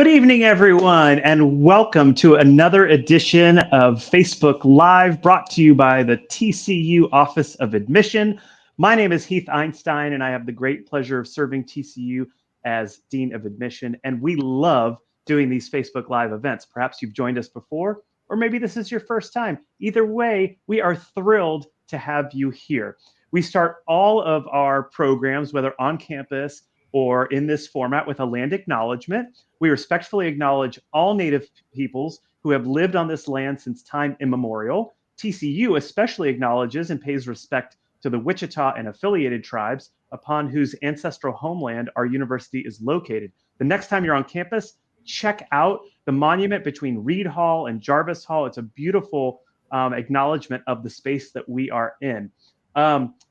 Good evening, everyone, and welcome to another edition of Facebook Live brought to you by the TCU Office of Admission. My name is Heath Einstein, and I have the great pleasure of serving TCU as Dean of Admission. And we love doing these Facebook Live events. Perhaps you've joined us before, or maybe this is your first time. Either way, we are thrilled to have you here. We start all of our programs, whether on campus or in this format, with a land acknowledgement. We respectfully acknowledge all Native peoples who have lived on this land since time immemorial. TCU especially acknowledges and pays respect to the Wichita and affiliated tribes upon whose ancestral homeland our university is located. The next time you're on campus, check out the monument between Reed Hall and Jarvis Hall. It's a beautiful acknowledgement of the space that we are in.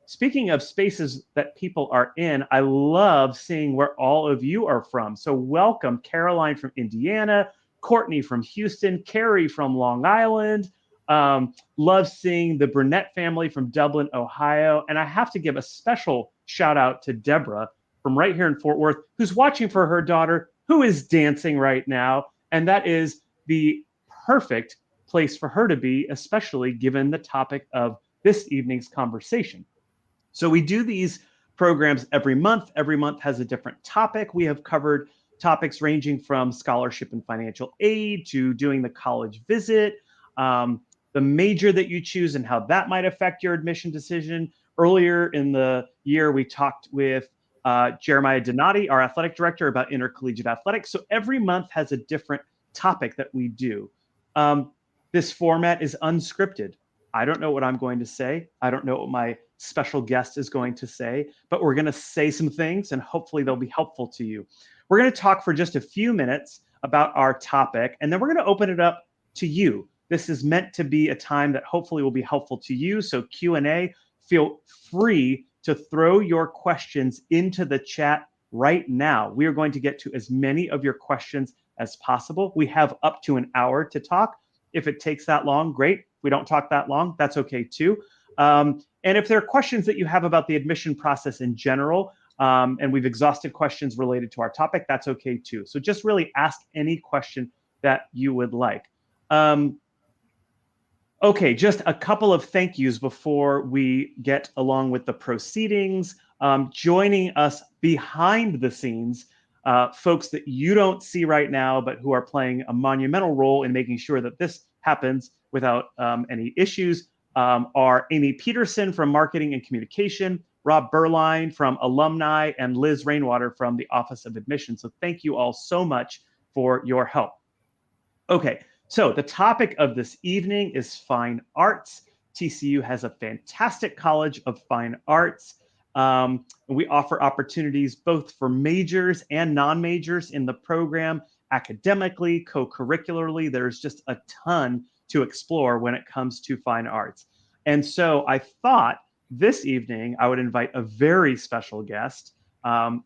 Speaking of spaces that people are in, I love seeing where all of you are from. So welcome Caroline from Indiana, Courtney from Houston, Carrie from Long Island. Love seeing the Burnett family from Dublin, Ohio. And I have to give a special shout out to Deborah from right here in Fort Worth, who's watching for her daughter, who is dancing right now. And that is the perfect place for her to be, especially given the topic of this evening's conversation. So we do these programs every month. Every month has a different topic. We have covered topics ranging from scholarship and financial aid to doing the college visit, the major that you choose and how that might affect your admission decision. Earlier in the year, we talked with Jeremiah Donati, our athletic director, about intercollegiate athletics. So every month has a different topic that we do. This format is unscripted. I don't know what I'm going to say. I don't know what my special guest is going to say, but we're going to say some things and hopefully they'll be helpful to you. We're going to talk for just a few minutes about our topic, and then we're going to open it up to you. This is meant to be a time that hopefully will be helpful to you. So Q&A, feel free to throw your questions into the chat right now. We are going to get to as many of your questions as possible. We have up to an hour to talk. If it takes that long, great. If we don't talk that long, that's okay too. And if there are questions that you have about the admission process in general, and we've exhausted questions related to our topic, that's okay too. So just really ask any question that you would like. Okay, just a couple of thank yous before we get along with the proceedings. Joining us behind the scenes, folks that you don't see right now, but who are playing a monumental role in making sure that this happens without any issues, are Amy Peterson from Marketing and Communication, Rob Berline from Alumni, and Liz Rainwater from the Office of Admission. So thank you all so much for your help. Okay, so the topic of this evening is fine arts. TCU has a fantastic College of Fine Arts. We offer opportunities both for majors and non-majors in the program, academically, co-curricularly. There's just a ton to explore when it comes to fine arts. And so I thought this evening I would invite a very special guest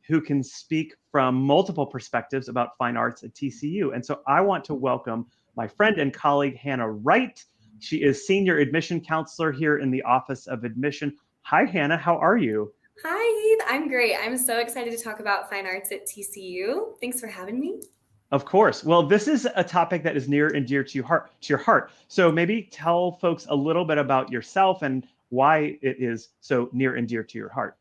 who can speak from multiple perspectives about fine arts at TCU. And so I want to welcome my friend and colleague, Hannah Wright. She is Senior Admission Counselor here in the Office of Admission. Hi, Hannah, how are you? Hi, Heath. I'm great. I'm so excited to talk about fine arts at TCU. Thanks for having me. Of course. Well, this is a topic that is near and dear to your heart. So maybe tell folks a little bit about yourself and why it is so near and dear to your heart.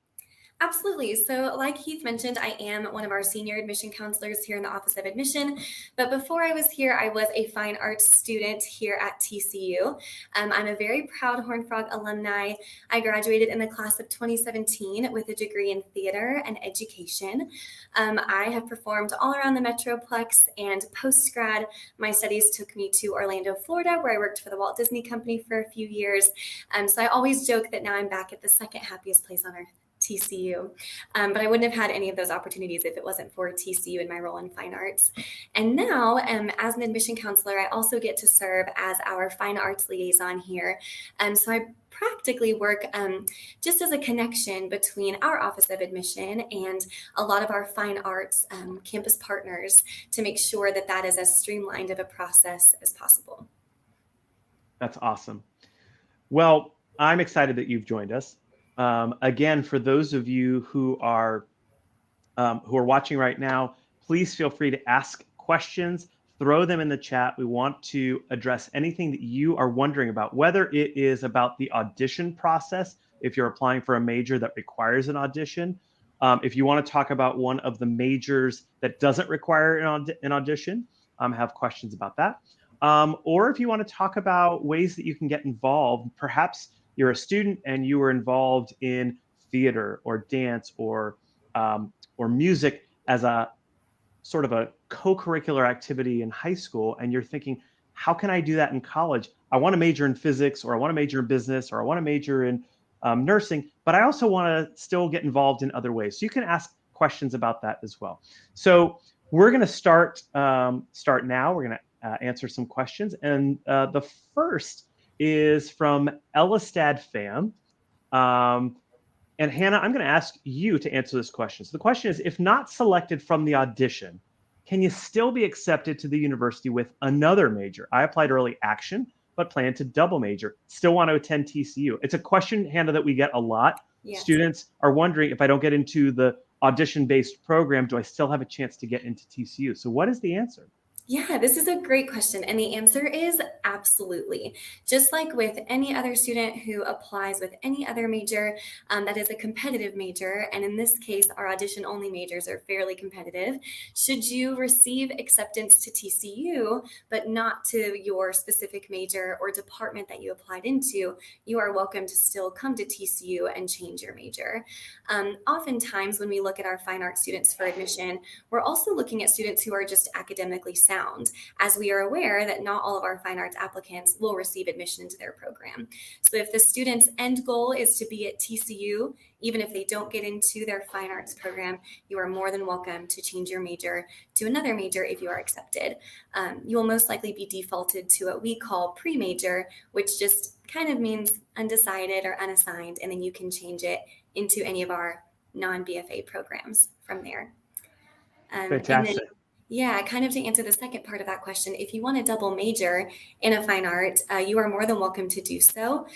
Absolutely. So like Heath mentioned, I am one of our senior admission counselors here in the Office of Admission. But before I was here, I was a fine arts student here at TCU. I'm a very proud Horned Frog alumni. I graduated in the class of 2017 with a degree in theater and education. I have performed all around the Metroplex, and post-grad, my studies took me to Orlando, Florida, where I worked for the Walt Disney Company for a few years. So I always joke that now I'm back at the second happiest place on earth, TCU. But I wouldn't have had any of those opportunities if it wasn't for TCU and my role in fine arts. And now, as an admission counselor, I also get to serve as our fine arts liaison here. So I practically work just as a connection between our Office of Admission and a lot of our fine arts campus partners to make sure that that is as streamlined of a process as possible. That's awesome. Well, I'm excited that you've joined us. Again, for those of you who are watching right now, please feel free to ask questions, throw them in the chat. We want to address anything that you are wondering about, whether it is about the audition process, if you're applying for a major that requires an audition. If you want to talk about one of the majors that doesn't require an audition, have questions about that. Or if you want to talk about ways that you can get involved, perhaps you're a student and you were involved in theater or dance or music as a sort of a co-curricular activity in high school, and you're thinking, how can I do that in college? I want to major in physics, or I want to major in business, or I want to major in nursing, but I also want to still get involved in other ways. So you can ask questions about that as well. So we're going to start now. We're going to answer some questions, and the first is from Elistad Fam. And Hannah, I'm going to ask you to answer this question. So the question is, if not selected from the audition, can you still be accepted to the university with another major? I applied early action, but plan to double major. Still want to attend TCU. It's a question, Hannah, that we get a lot. Yes. Students are wondering, if I don't get into the audition-based program, do I still have a chance to get into TCU? So what is the answer? Yeah, this is a great question. And the answer is absolutely. Just like with any other student who applies with any other major, that is a competitive major. And in this case, our audition only majors are fairly competitive. Should you receive acceptance to TCU, but not to your specific major or department that you applied into, you are welcome to still come to TCU and change your major. Oftentimes, when we look at our fine arts students for admission, we're also looking at students who are just academically sound, as we are aware that not all of our fine arts applicants will receive admission into their program. So if the student's end goal is to be at TCU, even if they don't get into their fine arts program, you are more than welcome to change your major to another major if you are accepted. You will most likely be defaulted to what we call pre-major, which just kind of means undecided or unassigned, and then you can change it into any of our non-BFA programs from there. Fantastic. Yeah, kind of to answer the second part of that question, if you want to double major in a fine art, you are more than welcome to do so.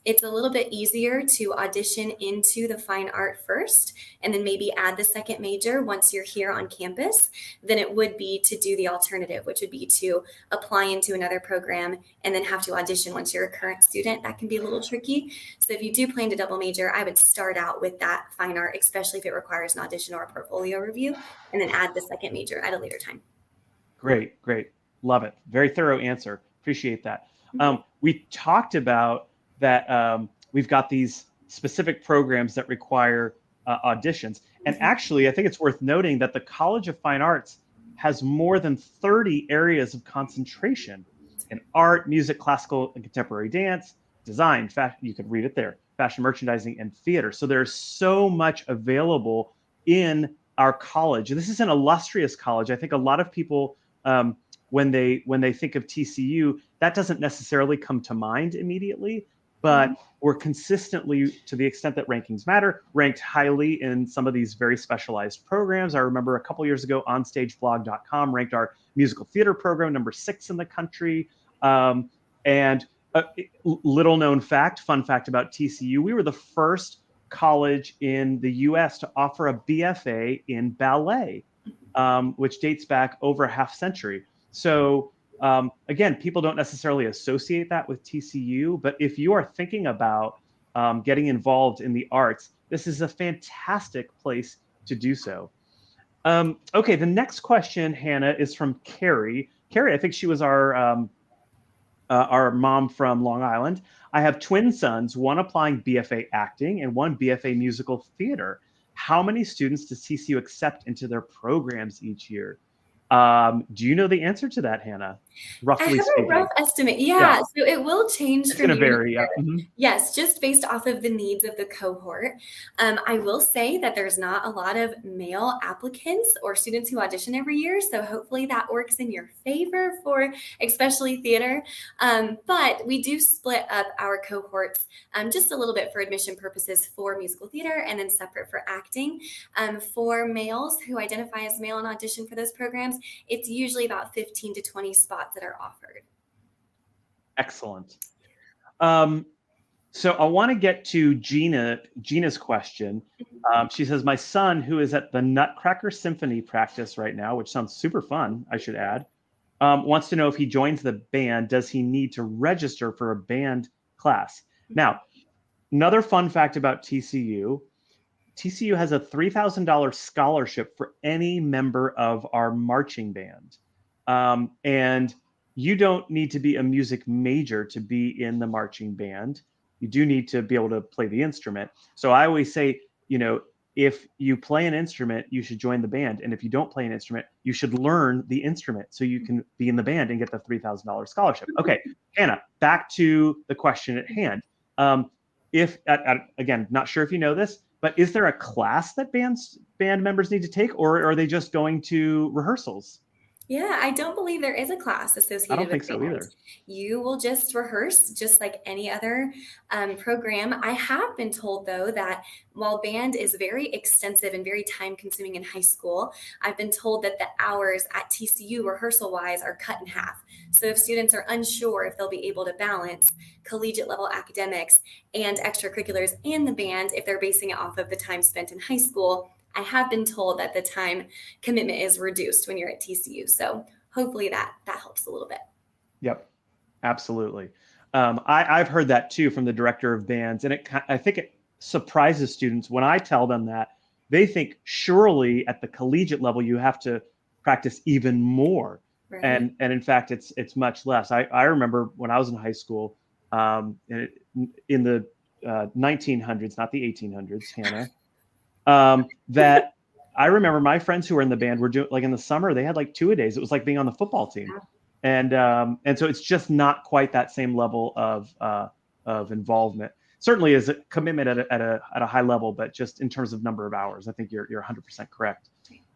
It's a little bit easier to audition into the fine art first and then maybe add the second major once you're here on campus than it would be to do the alternative, which would be to apply into another program and then have to audition once you're a current student. That can be a little tricky. So if you do plan to double major, I would start out with that fine art, especially if it requires an audition or a portfolio review, and then add the second major at a later time. Great. Love it. Very thorough answer. Appreciate that. We talked about that we've got these specific programs that require auditions. And actually, I think it's worth noting that the College of Fine Arts has more than 30 areas of concentration in art, music, classical and contemporary dance, design, you could read it there, fashion, merchandising, and theater. So there's so much available in our college. And this is an illustrious college. I think a lot of people, when they think of TCU, that doesn't necessarily come to mind immediately, but we're consistently, to the extent that rankings matter, ranked highly in some of these very specialized programs. I remember a couple years ago, onstageblog.com ranked our musical theater program number 6 in the country. And a little known fact, fun fact about TCU, we were the first college in the US to offer a BFA in ballet, which dates back over a half century. So again, people don't necessarily associate that with TCU, but if you are thinking about getting involved in the arts, this is a fantastic place to do so. Okay, the next question, Hannah, is from Carrie. Carrie, I think she was our mom from Long Island. I have twin sons, one applying BFA acting and one BFA musical theater. How many students does TCU accept into their programs each year? Do you know the answer to that, Hannah? Roughly speaking. I have a rough estimate. Yeah. So it will change. It's going to vary. Yeah. Yes, just based off of the needs of the cohort. I will say that there's not a lot of male applicants or students who audition every year. So hopefully that works in your favor for especially theater. But we do split up our cohorts just a little bit for admission purposes for musical theater and then separate for acting. For males who identify as male and audition for those programs, it's usually about 15 to 20 spots that are offered. Excellent. So I want to get to Gina's question. She says, my son, who is at the Nutcracker Symphony practice right now, which sounds super fun, I should add, wants to know if he joins the band, does he need to register for a band class? Now, another fun fact about TCU, TCU has a $3,000 scholarship for any member of our marching band. And you don't need to be a music major to be in the marching band. You do need to be able to play the instrument. So I always say, if you play an instrument, you should join the band. And if you don't play an instrument, you should learn the instrument so you can be in the band and get the $3,000 scholarship. Okay, Hannah, back to the question at hand. Again, not sure if you know this, but is there a class that band members need to take, or are they just going to rehearsals? Yeah, I don't believe there is a class associated I don't think with so band. either. You will just rehearse just like any other program. I have been told, though, that while band is very extensive and very time consuming in high school, I've been told that the hours at TCU rehearsal wise are cut in half. So if students are unsure if they'll be able to balance collegiate level academics and extracurriculars in the band, if they're basing it off of the time spent in high school, I have been told that the time commitment is reduced when you're at TCU. So hopefully that helps a little bit. Yep, absolutely. I've heard that too from the director of bands, and I think it surprises students when I tell them that. They think surely at the collegiate level you have to practice even more, Right. and in fact it's much less. I remember when I was in high school, in the 1900s, not the 1800s, Hannah. That I remember my friends who were in the band were doing, like, in the summer, they had like 2-a-days. It was like being on the football team. And so it's just not quite that same level of involvement. Certainly is a commitment at a high level, but just in terms of number of hours, I think you're 100% correct.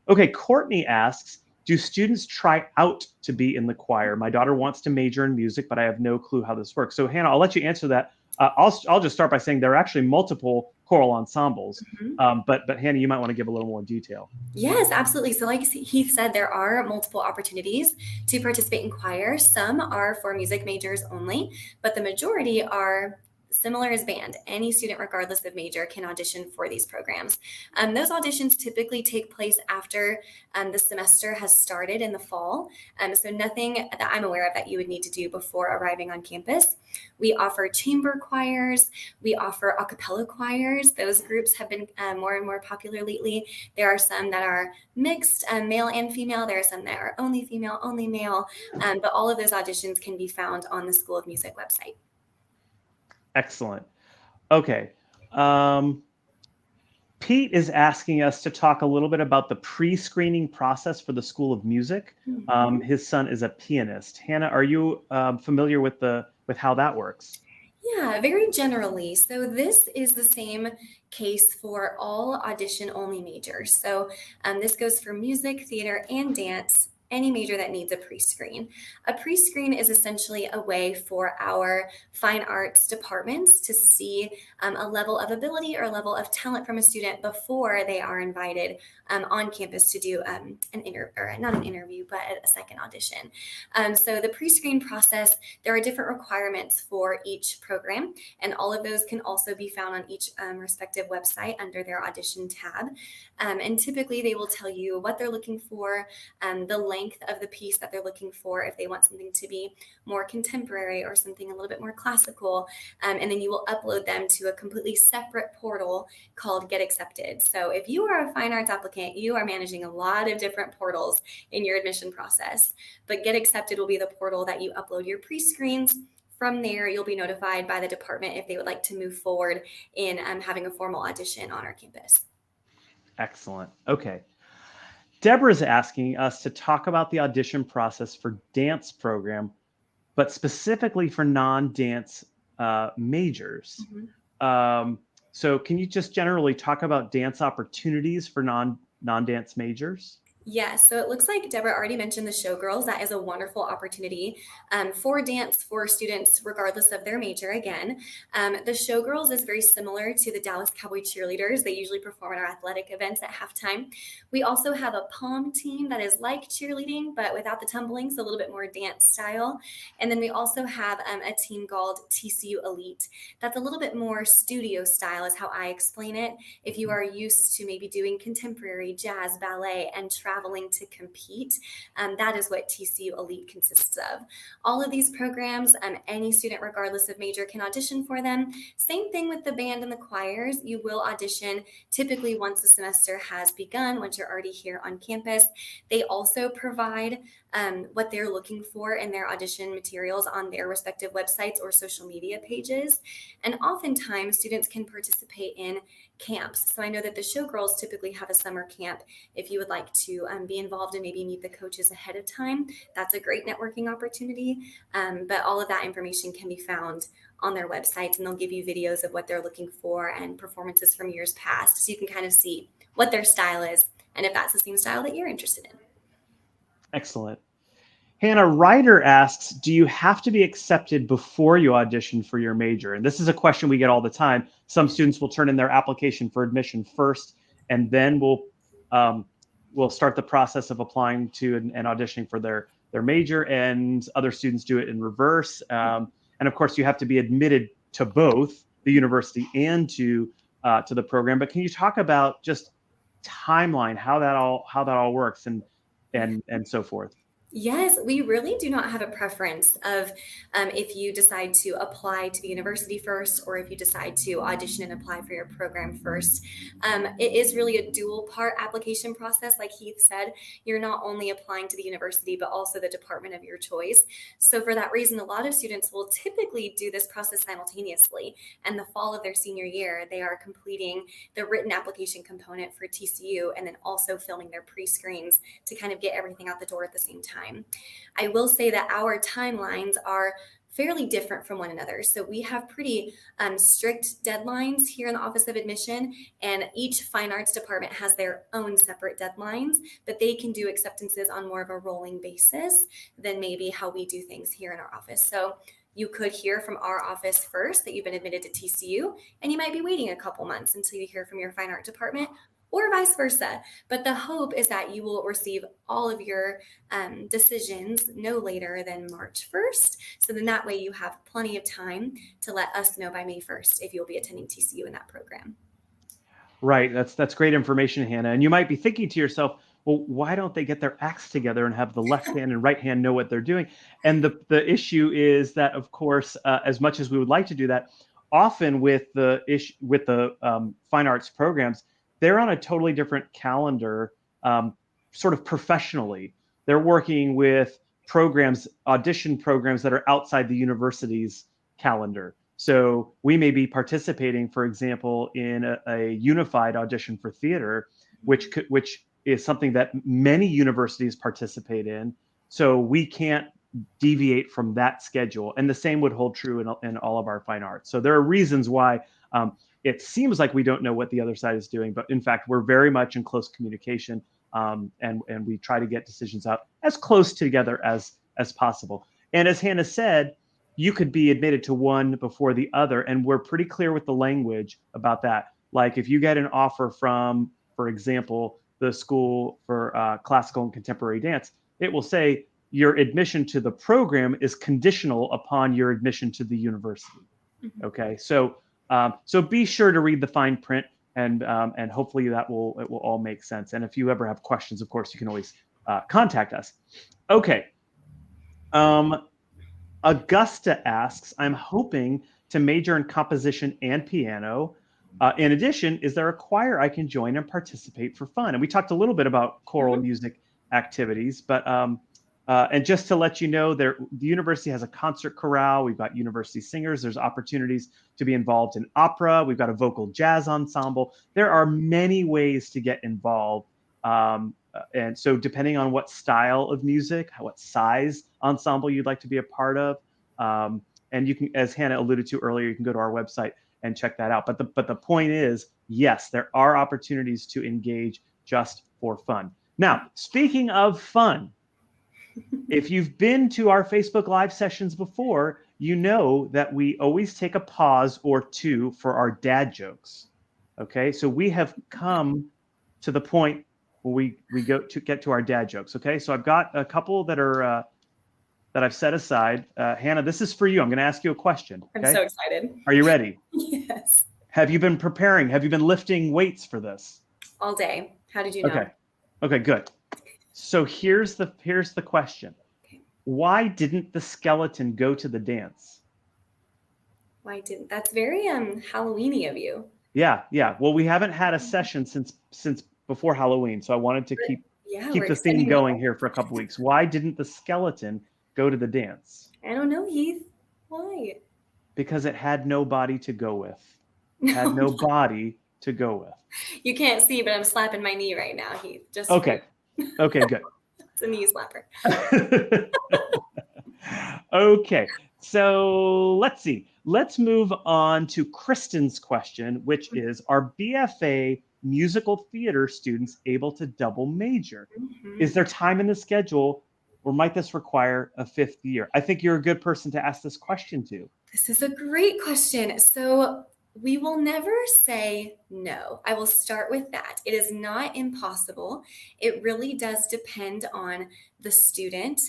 Okay, Courtney asks, do students try out to be in the choir? My daughter wants to major in music, but I have no clue how this works. So Hannah, I'll let you answer that. I'll just start by saying there are actually multiple choral ensembles, but Hannah, you might want to give a little more detail. Yes, absolutely. So like Heath said, there are multiple opportunities to participate in choir. Some are for music majors only, but the majority are similar as band. Any student, regardless of major, can audition for these programs. Those auditions typically take place after the semester has started in the fall. So nothing that I'm aware of that you would need to do before arriving on campus. We offer chamber choirs. We offer a cappella choirs. Those groups have been more and more popular lately. There are some that are mixed, male and female. There are some that are only female, only male. But all of those auditions can be found on the School of Music website. Excellent. Okay. Pete is asking us to talk a little bit about the pre-screening process for the School of Music. His son is a pianist. Hannah, are you familiar with how that works? Yeah, very generally. So this is the same case for all audition-only majors. So this goes for music, theater, and dance, any major that needs a pre-screen. A pre-screen is essentially a way for our fine arts departments to see a level of ability or a level of talent from a student before they are invited on campus to do not an interview, but a second audition. So the pre-screen process, there are different requirements for each program, and all of those can also be found on each respective website under their audition tab. And typically they will tell you what they're looking for, the length of the piece that they're looking for, if they want something to be more contemporary or something a little bit more classical, and then you will upload them to a completely separate portal called Get Accepted. So if you are a fine arts applicant, you are managing a lot of different portals in your admission process, but Get Accepted will be the portal that you upload your pre-screens. From there, you'll be notified by the department if they would like to move forward in having a formal audition on our campus. Excellent. Okay. Deborah's asking us to talk about the audition process for dance program, but specifically for non-dance majors. So can you just generally talk about dance opportunities for non-dance majors? Yes, so it looks like Deborah already mentioned the Showgirls. That is a wonderful opportunity for dance for students, regardless of their major. Again, the Showgirls is very similar to the Dallas Cowboy Cheerleaders. They usually perform at our athletic events at halftime. We also have a pom team that is like cheerleading, but without the tumbling, so a little bit more dance style. And then we also have a team called TCU Elite. That's a little bit more studio style, is how I explain it. If you are used to maybe doing contemporary, jazz, ballet, and traveling to compete, that is what TCU Elite consists of. All of these programs, any student, regardless of major, can audition for them. Same thing with the band and the choirs. You will audition typically once the semester has begun, once you're already here on campus. They also provide what they're looking for in their audition materials on their respective websites or social media pages. And oftentimes, students can participate in camps. So I know that the Showgirls typically have a summer camp. If you would like to be involved and maybe meet the coaches ahead of time, that's a great networking opportunity. But all of that information can be found on their websites, and they'll give you videos of what they're looking for and performances from years past, so you can kind of see what their style is and if that's the same style that you're interested in. Excellent. Hannah Ryder asks, do you have to be accepted before you audition for your major? And this is a question we get all the time. Some students will turn in their application for admission first, and then we'll start the process of applying to and auditioning for their major, and other students do it in reverse. And of course, you have to be admitted to both the university and to the program. But can you talk about just timeline, how that all works, and so forth? Yes, we really do not have a preference of if you decide to apply to the university first or if you decide to audition and apply for your program first. It is really a dual part application process. Like Heath said, you're not only applying to the university, but also the department of your choice. So for that reason, a lot of students will typically do this process simultaneously. And the fall of their senior year, they are completing the written application component for TCU and then also filming their pre-screens to kind of get everything out the door at the same time. I will say that our timelines are fairly different from one another. So we have pretty strict deadlines here in the Office of Admission, and each fine arts department has their own separate deadlines, but they can do acceptances on more of a rolling basis than maybe how we do things here in our office. So you could hear from our office first that you've been admitted to TCU, and you might be waiting a couple months until you hear from your fine art department, or vice versa. But the hope is that you will receive all of your decisions no later than March 1st. So then that way you have plenty of time to let us know by May 1st if you'll be attending TCU in that program. Right. That's great information, Hannah. And you might be thinking to yourself, well, why don't they get their acts together and have the left hand and right hand know what they're doing? And the issue is that, of course, as much as we would like to do that, often with the fine arts programs, they're on a totally different calendar, sort of professionally. They're working with programs, audition programs that are outside the university's calendar. So we may be participating, for example, in a unified audition for theater, which is something that many universities participate in. So we can't deviate from that schedule. And the same would hold true in all of our fine arts. So there are reasons why it seems like we don't know what the other side is doing, but in fact, we're very much in close communication, and we try to get decisions out as close together as possible. And as Hannah said, you could be admitted to one before the other, and we're pretty clear with the language about that. Like if you get an offer from, for example, the School for Classical and Contemporary Dance, it will say your admission to the program is conditional upon your admission to the university. Mm-hmm. Okay, so be sure to read the fine print, and hopefully it will all make sense. And if you ever have questions, of course, you can always contact us. Okay. Augusta asks, I'm hoping to major in composition and piano. In addition, is there a choir I can join and participate for fun? And we talked a little bit about choral music activities, but and just to let you know, the university has a concert chorale. We've got university singers. There's opportunities to be involved in opera. We've got a vocal jazz ensemble. There are many ways to get involved. And so depending on what style of music, what size ensemble you'd like to be a part of, and you can, as Hannah alluded to earlier, you can go to our website and check that out. But the point is, yes, there are opportunities to engage just for fun. Now, speaking of fun, if you've been to our Facebook Live sessions before, you know that we always take a pause or two for our dad jokes. Okay, so we have come to the point where we go to get to our dad jokes. Okay, so I've got a couple that are that I've set aside. Hannah, this is for you. I'm going to ask you a question. Okay? I'm so excited. Are you ready? Yes. Have you been preparing? Have you been lifting weights for this? All day. How did you know? Okay. Okay, good. So here's the question. Why didn't the skeleton go to the dance? Why didn't? That's very Halloween-y of you. Yeah. Well, we haven't had a session since before Halloween, so I wanted to keep the theme going here for a couple weeks. Why didn't the skeleton go to the dance? I don't know, Heath. Why? Because it had no body to go with. Had no body to go with. You can't see, but I'm slapping my knee right now, Heath. Just okay. Okay, good. It's a knee slapper. Okay, so let's see. Let's move on to Kristen's question, which is, are BFA musical theater students able to double major? Is there time in the schedule, or might this require a fifth year? I think you're a good person to ask this question to. This is a great question. So we will never say no. I will start with that. It is not impossible. It really does depend on the student,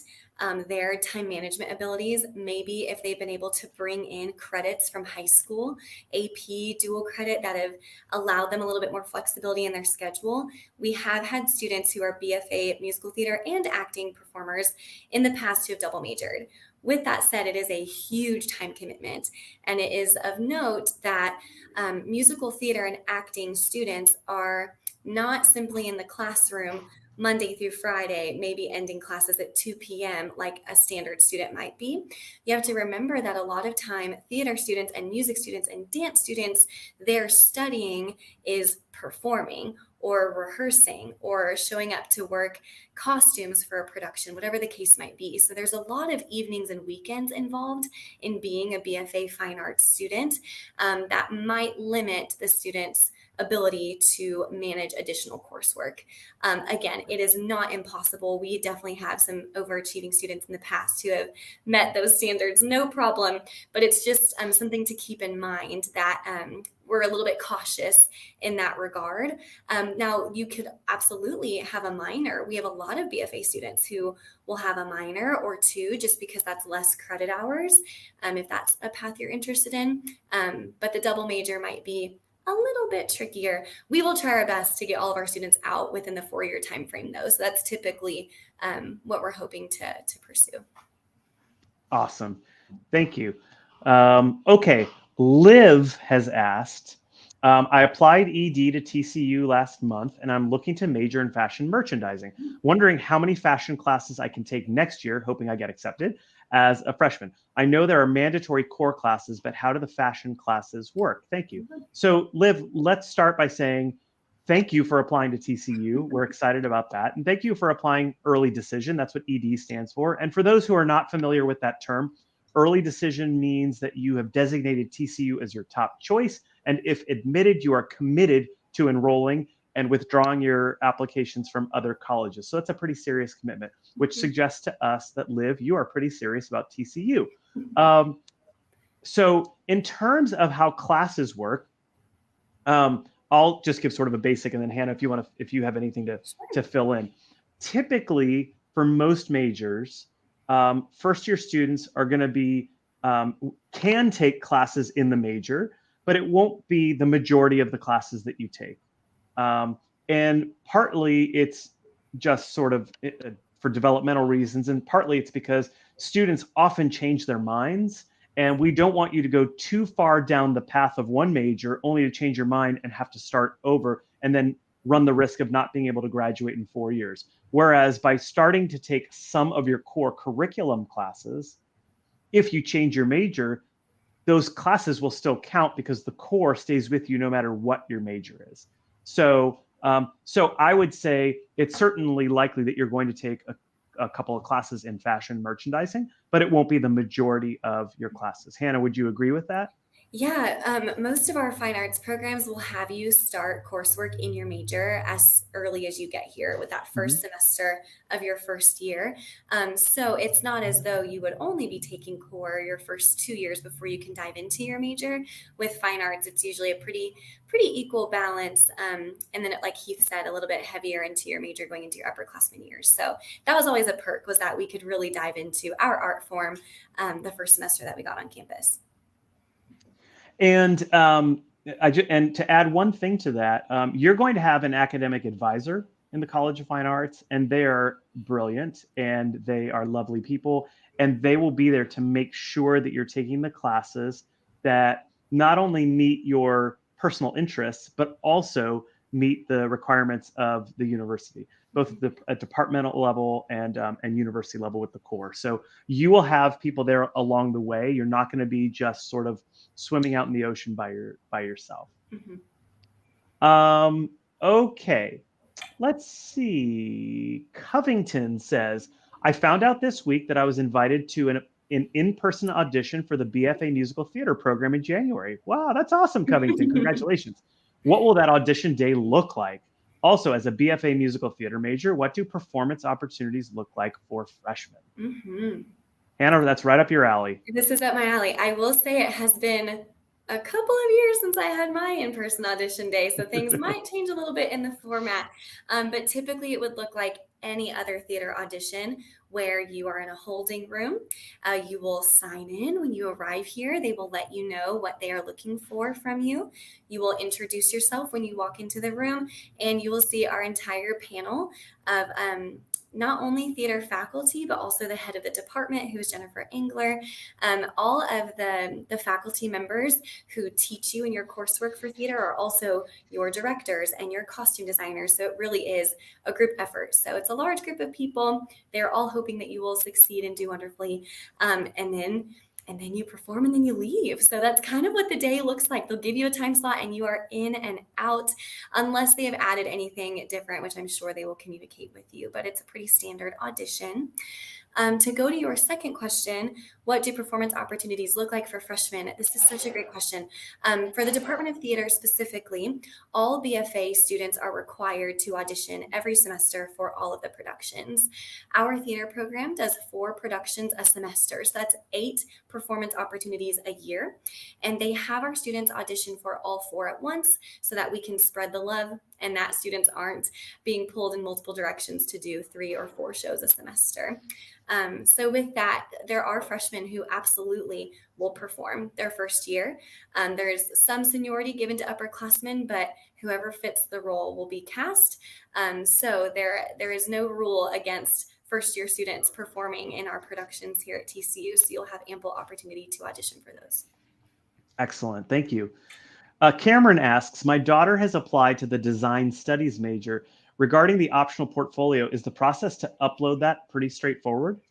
their time management abilities. Maybe if they've been able to bring in credits from high school, AP, dual credit, that have allowed them a little bit more flexibility in their schedule. We have had students who are BFA musical theater and acting performers in the past who have double majored. With that said, it is a huge time commitment, and it is of note that musical theater and acting students are not simply in the classroom Monday through Friday, maybe ending classes at 2 p.m. like a standard student might be. You have to remember that a lot of time theater students and music students and dance students, their studying is performing or rehearsing or showing up to work costumes for a production, whatever the case might be. So there's a lot of evenings and weekends involved in being a BFA fine arts student that might limit the student's ability to manage additional coursework. Again, it is not impossible. We definitely have some overachieving students in the past who have met those standards, no problem, but it's just something to keep in mind that we're a little bit cautious in that regard. Now, you could absolutely have a minor. We have a lot of BFA students who will have a minor or two just because that's less credit hours, if that's a path you're interested in. But the double major might be a little bit trickier. We will try our best to get all of our students out within the 4-year time frame, though. So that's typically what we're hoping to pursue. Awesome. Thank you. Okay. Liv has asked, I applied ED to TCU last month, and I'm looking to major in fashion merchandising. Wondering how many fashion classes I can take next year, hoping I get accepted as a freshman. I know there are mandatory core classes, but how do the fashion classes work? Thank you. So Liv, let's start by saying thank you for applying to TCU. We're excited about that. And thank you for applying early decision. That's what ED stands for. And for those who are not familiar with that term, early decision means that you have designated TCU as your top choice. And if admitted, you are committed to enrolling and withdrawing your applications from other colleges. So that's a pretty serious commitment, which suggests to us that, Liv, you are pretty serious about TCU. So in terms of how classes work, I'll just give sort of a basic, and then Hannah, if you have anything to fill in. Typically, for most majors, first-year students are going to be can take classes in the major, but it won't be the majority of the classes that you take. And partly it's just sort of for developmental reasons, and partly it's because students often change their minds, and we don't want you to go too far down the path of one major only to change your mind and have to start over and then run the risk of not being able to graduate in 4 years. Whereas by starting to take some of your core curriculum classes, if you change your major, those classes will still count because the core stays with you no matter what your major is. So I would say it's certainly likely that you're going to take a couple of classes in fashion merchandising, but it won't be the majority of your classes. Hannah, would you agree with that? Yeah, most of our fine arts programs will have you start coursework in your major as early as you get here with that Mhm. first semester of your first year. So it's not as though you would only be taking core your first 2 years before you can dive into your major. With fine arts, it's usually a pretty equal balance. And then, like Heath said, a little bit heavier into your major going into your upperclassmen years. So that was always a perk, was that we could really dive into our art form the first semester that we got on campus. And and to add one thing to that, you're going to have an academic advisor in the College of Fine Arts, and they are brilliant and they are lovely people, and they will be there to make sure that you're taking the classes that not only meet your personal interests, but also meet the requirements of the university, both at departmental level and university level with the core. So you will have people there along the way. You're not going to be just sort of swimming out in the ocean by yourself. Mhm. Um, okay, let's see. Covington says, I found out this week that I was invited to an in-person audition for the BFA musical theater program in January. Wow, that's awesome, Covington. Congratulations. What will that audition day look like? Also, as a BFA musical theater major, what do performance opportunities look like for freshmen? Mhm. Hannah, that's right up your alley. This is up my alley. I will say it has been a couple of years since I had my in-person audition day, so things might change a little bit in the format. But typically, it would look like any other theater audition where you are in a holding room. You will sign in when you arrive here. They will let you know what they are looking for from you. You will introduce yourself when you walk into the room, and you will see our entire panel of not only theater faculty, but also the head of the department, who is Jennifer Engler, all of the faculty members who teach you in your coursework for theater are also your directors and your costume designers. So it really is a group effort. So it's a large group of people. They're all hoping that you will succeed and do wonderfully. And then you perform and then you leave. So that's kind of what the day looks like. They'll give you a time slot and you are in and out, unless they have added anything different, which I'm sure they will communicate with you. But it's a pretty standard audition. To go to your second question, what do performance opportunities look like for freshmen? This is such a great question. For the Department of Theater specifically, all BFA students are required to audition every semester for all of the productions. Our theater program does 4 productions a semester, so that's 8 performance opportunities a year. And they have our students audition for all 4 at once so that we can spread the love and that students aren't being pulled in multiple directions to do 3 or 4 shows a semester. So with that, there are freshmen who absolutely will perform their first year. There's some seniority given to upperclassmen, but whoever fits the role will be cast. So there is no rule against first year students performing in our productions here at TCU. So you'll have ample opportunity to audition for those. Excellent. Thank you. Cameron asks, my daughter has applied to the design studies major. Regarding the optional portfolio, is the process to upload that pretty straightforward?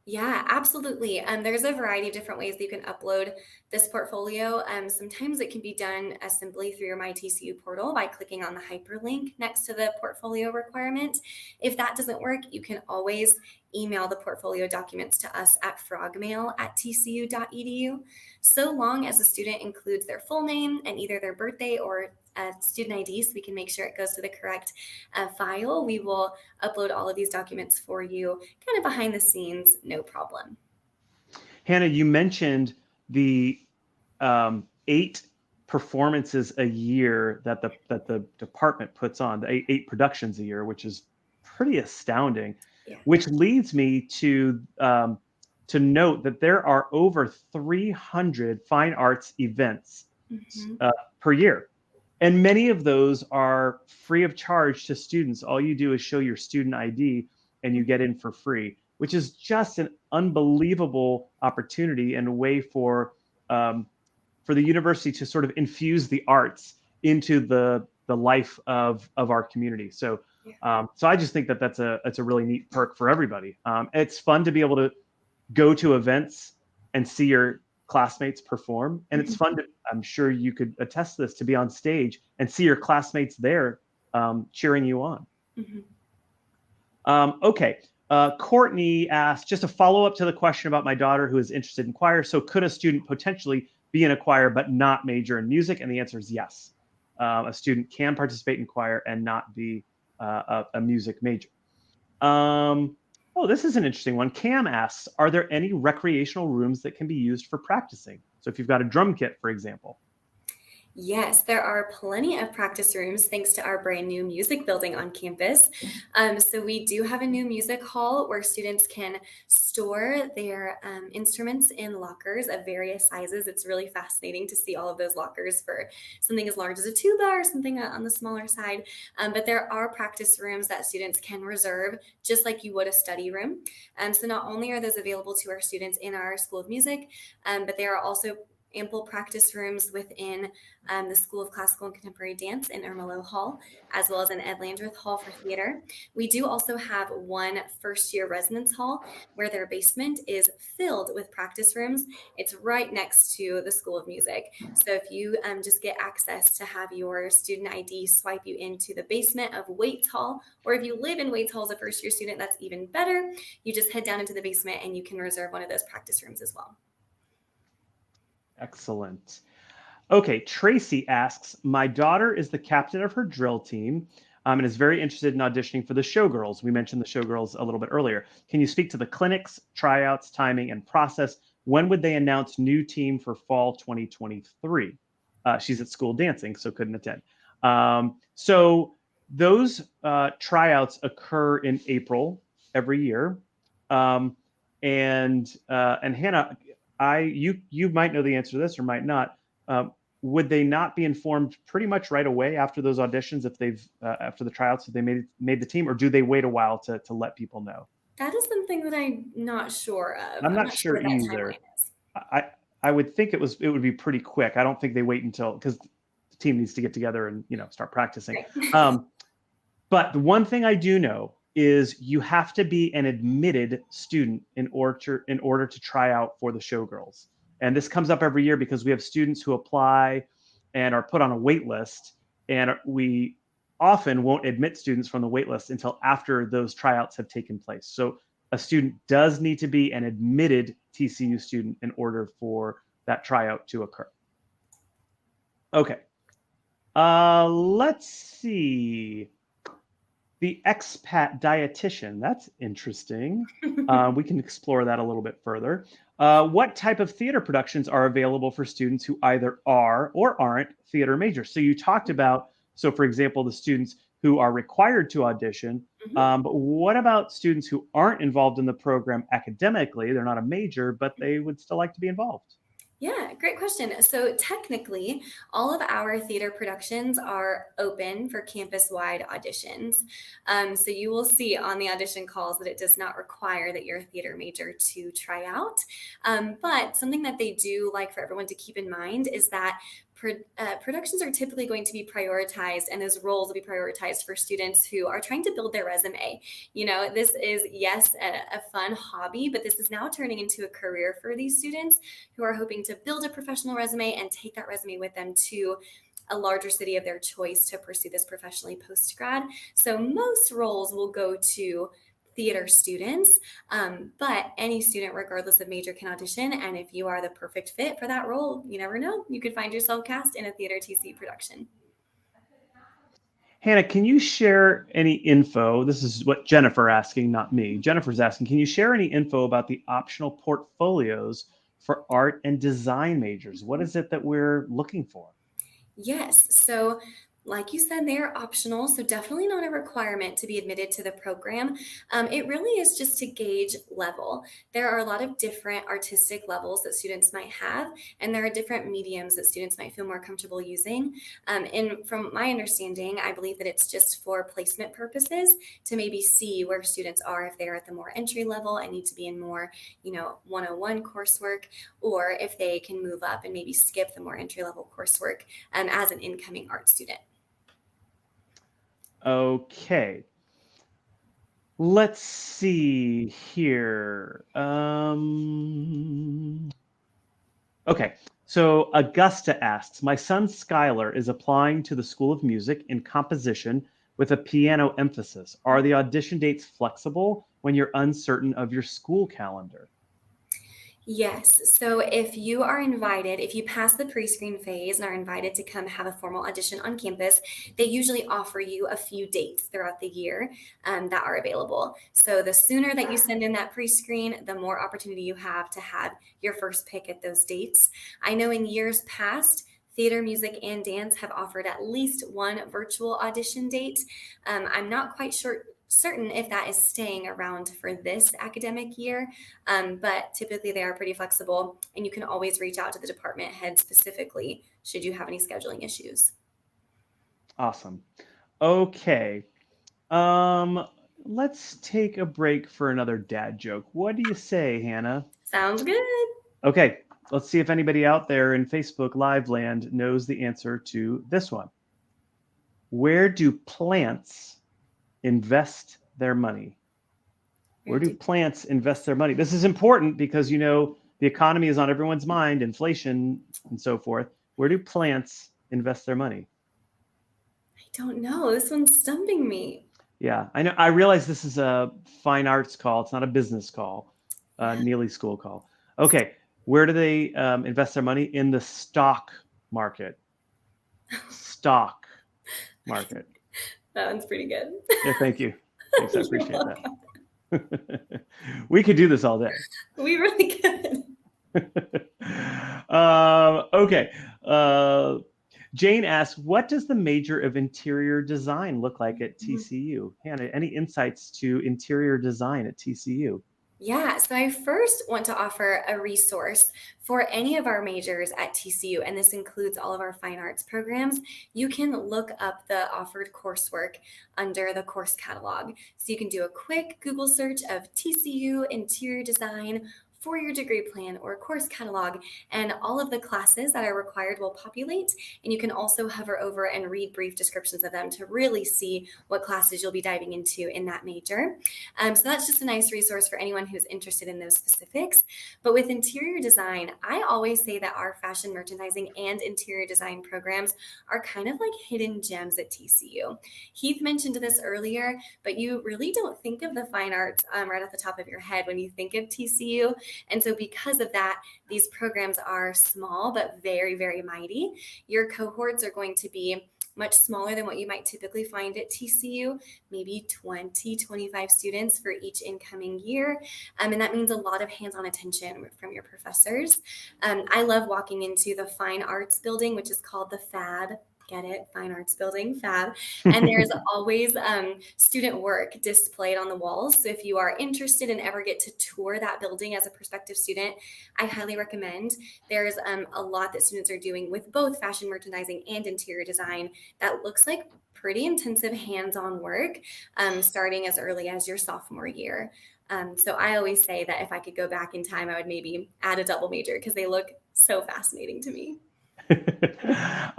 Yeah, absolutely. There's a variety of different ways that you can upload this portfolio. Sometimes it can be done as simply through your MyTCU portal by clicking on the hyperlink next to the portfolio requirement. If that doesn't work, you can always email the portfolio documents to us at frogmail@tcu.edu. So long as the student includes their full name and either their birthday or student ID, so we can make sure it goes to the correct file, we will upload all of these documents for you kind of behind the scenes, no problem. Hannah, you mentioned the 8 performances a year that the department puts on, the 8 productions a year, which is pretty astounding. Yeah. Which leads me to note that there are over 300 fine arts events per year. And many of those are free of charge to students. All you do is show your student ID and you get in for free, which is just an unbelievable opportunity and a way for the university to sort of infuse the arts into the life of our community. So so I just think that that's a really neat perk for everybody. It's fun to be able to go to events and see your classmates perform, and it's fun to, I'm sure you could attest to this, to be on stage and see your classmates there cheering you on. Okay. Courtney asked, just a follow-up to the question about my daughter who is interested in choir. So could a student potentially be in a choir but not major in music? And the answer is yes. A student can participate in choir and not be a music major. Oh, this is an interesting one. Cam asks, are there any recreational rooms that can be used for practicing? So if you've got a drum kit, for example. Yes, there are plenty of practice rooms thanks to our brand new music building on campus. So we do have a new music hall where students can store their instruments in lockers of various sizes. It's really fascinating to see all of those lockers for something as large as a tuba or something on the smaller side. But there are practice rooms that students can reserve just like you would a study room. So not only are those available to our students in our School of Music, but there are also ample practice rooms within the School of Classical and Contemporary Dance in Ermelo Hall, as well as in Ed Landreth Hall for theater. We do also have one first-year residence hall where their basement is filled with practice rooms. It's right next to the School of Music. So if you just get access to have your student ID swipe you into the basement of Waits Hall, or if you live in Waits Hall as a first-year student, that's even better. You just head down into the basement and you can reserve one of those practice rooms as well. Excellent. Okay, Tracy asks, my daughter is the captain of her drill team and is very interested in auditioning for the Showgirls. We mentioned the Showgirls a little bit earlier. Can you speak to the clinics, tryouts, timing, and process? When would they announce new team for fall 2023? She's at school dancing, so couldn't attend. So those tryouts occur in April every year. And Hannah, you might know the answer to this or might not. Would they not be informed pretty much right away after those auditions if they've after the tryouts if they made the team, or do they wait a while to let people know? That is something that I'm not sure of. I'm I'm not not sure sure what that either. timeline is. I would think it would be pretty quick. I don't think they wait until, because the team needs to get together and start practicing. Right. But the one thing I do know is you have to be an admitted student in order to try out for the Showgirls. And this comes up every year because we have students who apply and are put on a wait list, and we often won't admit students from the wait list until after those tryouts have taken place. So a student does need to be an admitted TCU student in order for that tryout to occur. Okay. Let's see. The expat dietitian, that's interesting. We can explore that a little bit further. What type of theater productions are available for students who either are or aren't theater majors? So you talked about, so for example, the students who are required to audition, but what about students who aren't involved in the program academically? They're not a major, but they would still like to be involved. Yeah, great question. So technically, all of our theater productions are open for campus-wide auditions. So you will see on the audition calls that it does not require that you're a theater major to try out. But something that they do like for everyone to keep in mind is that productions are typically going to be prioritized, and those roles will be prioritized for students who are trying to build their resume. This is, yes, a fun hobby, but this is now turning into a career for these students who are hoping to build a professional resume and take that resume with them to a larger city of their choice to pursue this professionally post-grad. So most roles will go to theater students, but any student, regardless of major, can audition. And if you are the perfect fit for that role, you never know, you could find yourself cast in a theater TC production. Hannah, can you share any info? This is what Jennifer asking, not me. Jennifer's asking, can you share any info about the optional portfolios for art and design majors? What is it that we're looking for? Yes. So like you said, they're optional, so definitely not a requirement to be admitted to the program. It really is just to gauge level. There are a lot of different artistic levels that students might have, and there are different mediums that students might feel more comfortable using. And from my understanding, I believe that it's just for placement purposes to maybe see where students are if they're at the more entry level and need to be in more, 101 coursework, or if they can move up and maybe skip the more entry level coursework as an incoming art student. Okay. Let's see here. Okay. So Augusta asks, my son Skylar is applying to the School of Music in composition with a piano emphasis. Are the audition dates flexible when you're uncertain of your school calendar? Yes. So if you are invited, if you pass the pre-screen phase and are invited to come have a formal audition on campus, they usually offer you a few dates throughout the year that are available. So the sooner that you send in that pre-screen, the more opportunity you have your first pick at those dates. I know in years past, theater, music, and dance have offered at least one virtual audition date. I'm not quite certain if that is staying around for this academic year. But typically they are pretty flexible, and you can always reach out to the department head specifically should you have any scheduling issues. Awesome. Okay. Um, let's take a break for another dad joke. What do you say, Hannah? Sounds good. Okay, let's see if anybody out there in Facebook Live land knows the answer to this one. Where do plants invest their money? Where do plants invest their money? This is important because, the economy is on everyone's mind, inflation and so forth. Where do plants invest their money? I don't know. This one's stumping me. Yeah, I know. I realize this is a fine arts call. It's not a business call, Neely School call. Okay, where do they invest their money? In the stock market. Stock market. That one's pretty good. Yeah, thank you. Thanks, I appreciate that. We could do this all day. We really could. Okay. Jane asks, what does the major of interior design look like at TCU? Hannah, any insights to interior design at TCU? Yeah, so I first want to offer a resource for any of our majors at TCU, and this includes all of our fine arts programs. You can look up the offered coursework under the course catalog. So you can do a quick Google search of TCU interior design four-year degree plan or course catalog, and all of the classes that are required will populate. And you can also hover over and read brief descriptions of them to really see what classes you'll be diving into in that major. So that's just a nice resource for anyone who's interested in those specifics. But with interior design, I always say that our fashion merchandising and interior design programs are kind of like hidden gems at TCU. Heath mentioned this earlier, but you really don't think of the fine arts right off the top of your head when you think of TCU. And so because of that, these programs are small, but very, very mighty. Your cohorts are going to be much smaller than what you might typically find at TCU, maybe 20, 25 students for each incoming year. And that means a lot of hands-on attention from your professors. I love walking into the Fine Arts building, which is called the FAB. Get it? Fine Arts Building, FAB. And there's always student work displayed on the walls. So if you are interested and ever get to tour that building as a prospective student, I highly recommend. There's a lot that students are doing with both fashion merchandising and interior design that looks like pretty intensive hands-on work starting as early as your sophomore year. So I always say that if I could go back in time, I would maybe add a double major because they look so fascinating to me.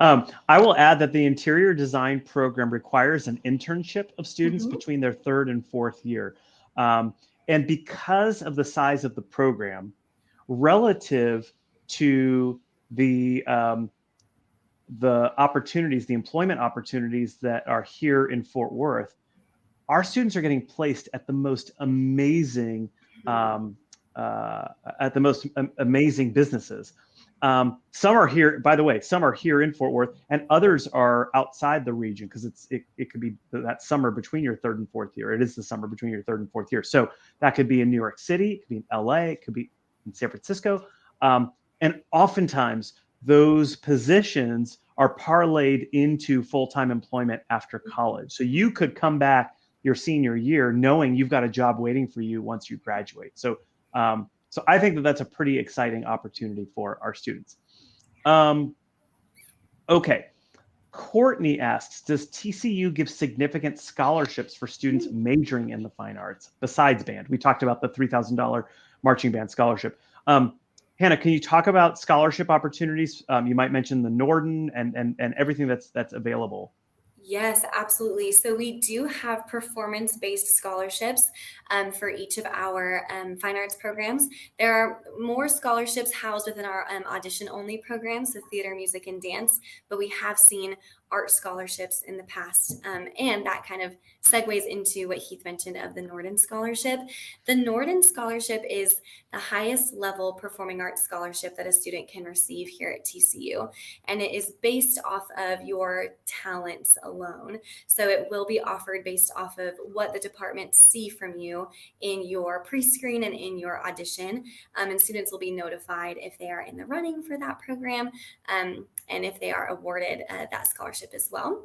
I will add that the interior design program requires an internship of students between their third and fourth year. And because of the size of the program, relative to the opportunities, the employment opportunities that are here in Fort Worth, our students are getting placed at the most amazing businesses. Some are here, by the way, some are here in Fort Worth, and others are outside the region because it could be that summer between your third and fourth year. It is the summer between your third and fourth year. So that could be in New York City, it could be in LA, it could be in San Francisco. And oftentimes those positions are parlayed into full-time employment after college. So you could come back your senior year knowing you've got a job waiting for you once you graduate. So I think that that's a pretty exciting opportunity for our students. Okay. Courtney asks, does TCU give significant scholarships for students majoring in the fine arts besides band? We talked about the $3,000 marching band scholarship. Hannah, can you talk about scholarship opportunities? You might mention the Norden and everything that's available. Yes, absolutely. So we do have performance-based scholarships for each of our fine arts programs. There are more scholarships housed within our audition-only programs, so theater, music, and dance, but we have seen art scholarships in the past. And that kind of segues into what Heath mentioned of the Norden Scholarship. The Norden Scholarship is the highest level performing arts scholarship that a student can receive here at TCU. And it is based off of your talents alone. So it will be offered based off of what the departments see from you in your pre-screen and in your audition. And students will be notified if they are in the running for that program, and if they are awarded that scholarship as well.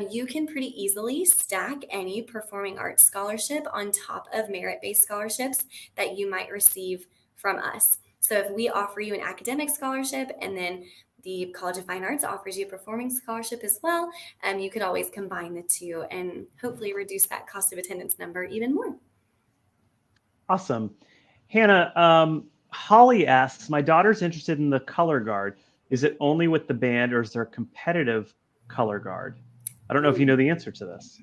You can pretty easily stack any performing arts scholarship on top of merit-based scholarships that you might receive from us. So if we offer you an academic scholarship and then the College of Fine Arts offers you a performing scholarship as well, you could always combine the two and hopefully reduce that cost of attendance number even more. Awesome. Hannah, Holly asks, my daughter's interested in the color guard. Is it only with the band or is there a competitive color guard? I don't know if you know the answer to this.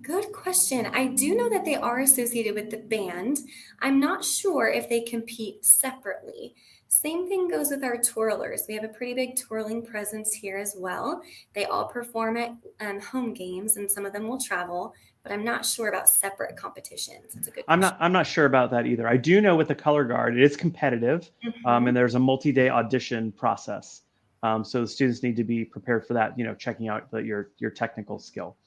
Good question. I do know that they are associated with the band. I'm not sure if they compete separately. Same thing goes with our twirlers. We have a pretty big twirling presence here as well. They all perform at home games, and some of them will travel, but I'm not sure about separate competitions. It's a good question. I'm not sure about that either. I do know with the color guard, it is competitive, and there's a multi-day audition process. So the students need to be prepared for that, checking out your technical skill.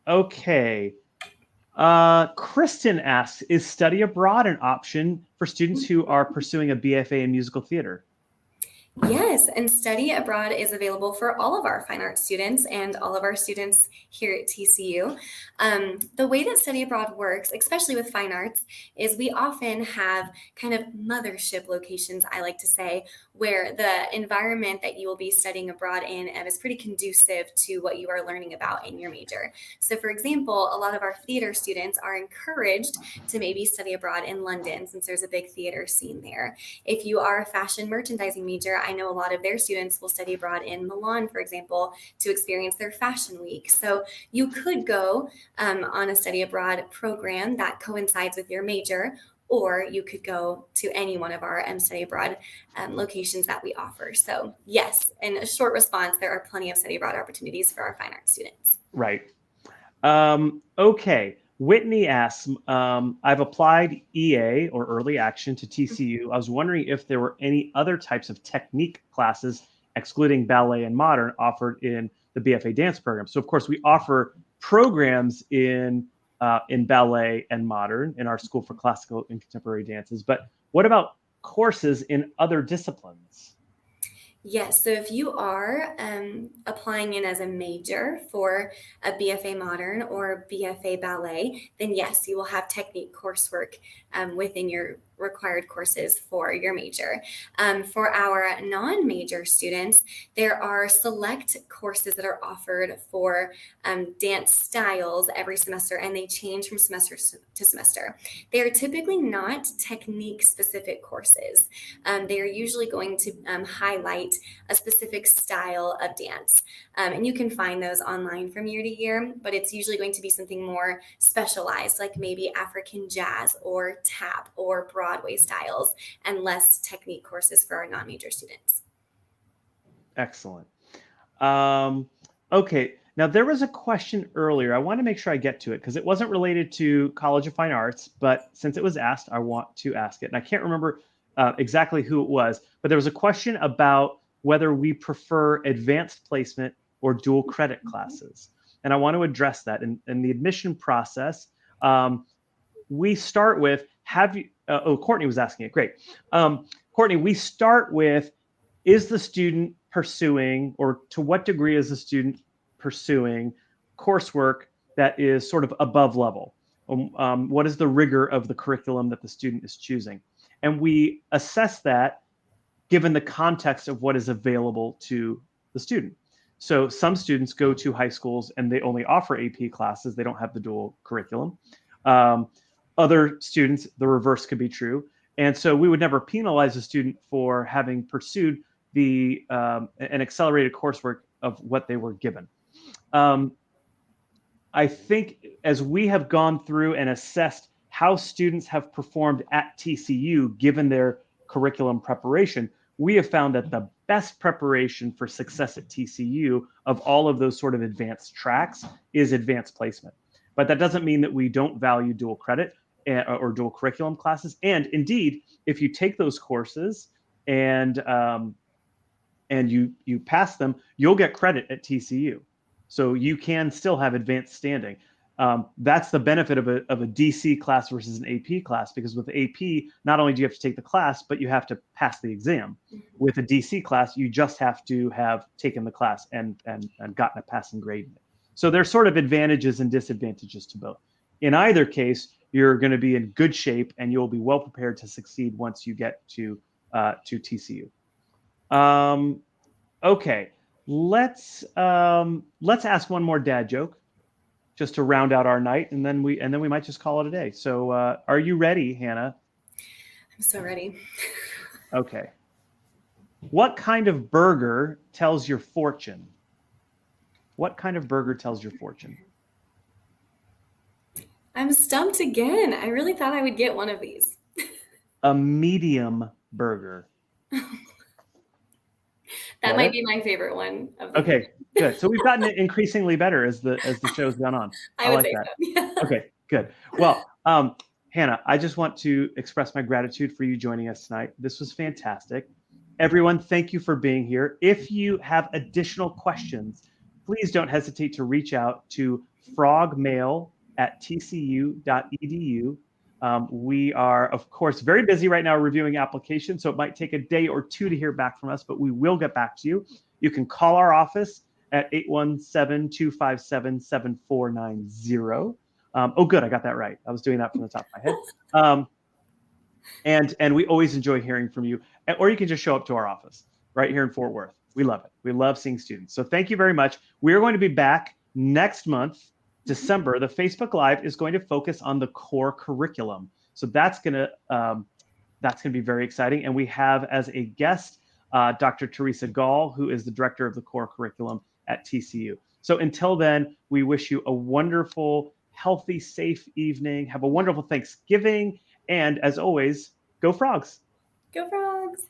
Okay. Kristen asks, is study abroad an option for students who are pursuing a BFA in musical theater? Yes, and study abroad is available for all of our fine arts students and all of our students here at TCU. The way that study abroad works, especially with fine arts, is we often have kind of mothership locations, I like to say, where the environment that you will be studying abroad in is pretty conducive to what you are learning about in your major. So for example, a lot of our theater students are encouraged to maybe study abroad in London since there's a big theater scene there. If you are a fashion merchandising major, I know a lot of their students will study abroad in Milan, for example, to experience their fashion week. So you could go on a study abroad program that coincides with your major, or you could go to any one of our study abroad locations that we offer. So yes, in a short response, there are plenty of study abroad opportunities for our fine arts students. Right. Okay. Whitney asks, I've applied EA or early action to TCU. I was wondering if there were any other types of technique classes, excluding ballet and modern, offered in the BFA dance program. So of course we offer programs in ballet and modern in our School for Classical and Contemporary Dances. But what about courses in other disciplines? Yes, so if you are applying in as a major for a BFA Modern or BFA Ballet, then yes, you will have technique coursework within your required courses for your major. For our non-major students, there are select courses that are offered for dance styles every semester, and they change from semester to semester. They are typically not technique-specific courses. They are usually going to highlight a specific style of dance. And you can find those online from year to year, but it's usually going to be something more specialized, like maybe African jazz or tap or Broadway styles, and less technique courses for our non-major students. Excellent. Okay, now there was a question earlier. I want to make sure I get to it because it wasn't related to College of Fine Arts, but since it was asked, I want to ask it. And I can't remember exactly who it was, but there was a question about whether we prefer advanced placement or dual credit classes. And I want to address that. In the admission process, we start with, Courtney was asking it, great. Courtney, we start with, is the student pursuing, or to what degree is the student pursuing coursework that is sort of above level? What is the rigor of the curriculum that the student is choosing? And we assess that given the context of what is available to the student. So some students go to high schools and they only offer AP classes. They don't have the dual curriculum. Other students, the reverse could be true. And so we would never penalize a student for having pursued an accelerated coursework of what they were given. I think as we have gone through and assessed how students have performed at TCU, given their curriculum preparation, we have found that the best preparation for success at TCU of all of those sort of advanced tracks is advanced placement. But that doesn't mean that we don't value dual credit or dual curriculum classes. And indeed, if you take those courses and you pass them, you'll get credit at TCU. So you can still have advanced standing. That's the benefit of a DC class versus an AP class, because with AP, not only do you have to take the class, but you have to pass the exam. With a DC class, you just have to have taken the class and gotten a passing grade in it. So there's sort of advantages and disadvantages to both. In either case, you're going to be in good shape and you'll be well prepared to succeed once you get to TCU. Okay, let's ask one more dad joke, just to round out our night, and then we might just call it a day. So, are you ready, Hannah? I'm so ready. Okay. What kind of burger tells your fortune? What kind of burger tells your fortune? I'm stumped again. I really thought I would get one of these. A medium burger. That might be my favorite one. Okay, good. So we've gotten increasingly better as the show's gone on. I would like that. So. Yeah. Okay, good. Well, Hannah, I just want to express my gratitude for you joining us tonight. This was fantastic. Everyone, thank you for being here. If you have additional questions, please don't hesitate to reach out to frogmail@tcu.edu. We are, of course, very busy right now reviewing applications, so it might take a day or two to hear back from us, but we will get back to you. You can call our office at 817-257-7490. Oh, good, I got that right. I was doing that from the top of my head. And we always enjoy hearing from you. Or you can just show up to our office right here in Fort Worth. We love it. We love seeing students. So thank you very much. We are going to be back next month. December, the Facebook Live is going to focus on the core curriculum. So that's going to be very exciting. And we have as a guest, Dr. Teresa Gall, who is the director of the core curriculum at TCU. So until then, we wish you a wonderful, healthy, safe evening. Have a wonderful Thanksgiving. And as always, go Frogs. Go Frogs.